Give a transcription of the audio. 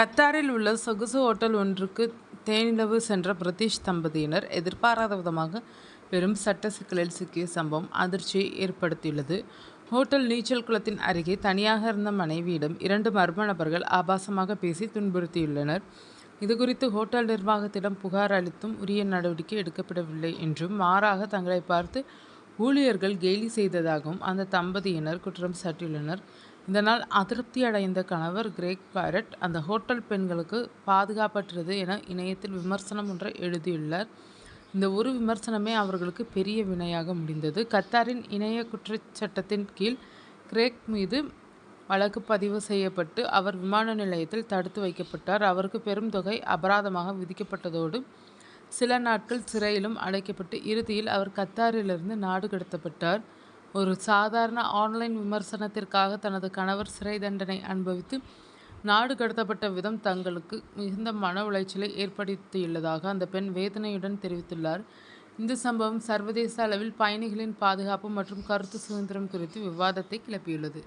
கத்தாரில் உள்ள சொகுசு ஹோட்டல் ஒன்றுக்கு தேனிலவு சென்ற பிரிட்டிஷ் தம்பதியினர் எதிர்பாராத விதமாக பெரும் சட்ட சிக்கலில் சிக்கிய சம்பவம் அதிர்ச்சியை ஏற்படுத்தியுள்ளது. ஹோட்டல் நீச்சல் குளத்தின் அருகே தனியாக இருந்த மனைவியிடம் 2 மர்ம நபர்கள் ஆபாசமாக பேசி துன்புறுத்தியுள்ளனர். இதுகுறித்து ஹோட்டல் நிர்வாகத்திடம் புகார் அளித்தும் உரிய நடவடிக்கை எடுக்கப்படவில்லை என்றும், மாறாக தங்களை பார்த்து ஊழியர்கள் கேலி செய்ததாகவும் அந்த தம்பதியினர் குற்றம் சாட்டியுள்ளனர். இதனால் அதிருப்தி அடைந்த கணவர் கிரெக் பாரட் அந்த ஹோட்டல் பெண்களுக்கு பாதுகாப்பற்றது என இணையத்தில் விமர்சனம் ஒன்றை எழுதியுள்ளார். இந்த ஒரு விமர்சனமே அவர்களுக்கு பெரிய வினையாக முடிந்தது. கத்தாரின் இணைய குற்றச்சட்டத்தின் கீழ் கிரெக் மீது வழக்கு பதிவு செய்யப்பட்டு அவர் விமான நிலையத்தில் தடுத்து வைக்கப்பட்டார். அவருக்கு பெரும் தொகை அபராதமாக விதிக்கப்பட்டதோடு சில நாட்கள் சிறையிலும் அடைக்கப்பட்டு இறுதியில் அவர் கத்தாரிலிருந்து நாடு கடத்தப்பட்டார். ஒரு சாதாரண ஆன்லைன் விமர்சனத்திற்காக தனது கணவர் சிறை தண்டனை அனுபவித்து நாடு கடத்தப்பட்ட விதம் தங்களுக்கு மிகுந்த மன உளைச்சலை ஏற்படுத்தியுள்ளதாக அந்த பெண் வேதனையுடன் தெரிவித்துள்ளார். இந்த சம்பவம் சர்வதேச அளவில் பயணிகளின் பாதுகாப்பு மற்றும் கருத்து சுதந்திரம் குறித்து விவாதத்தை கிளப்பியுள்ளது.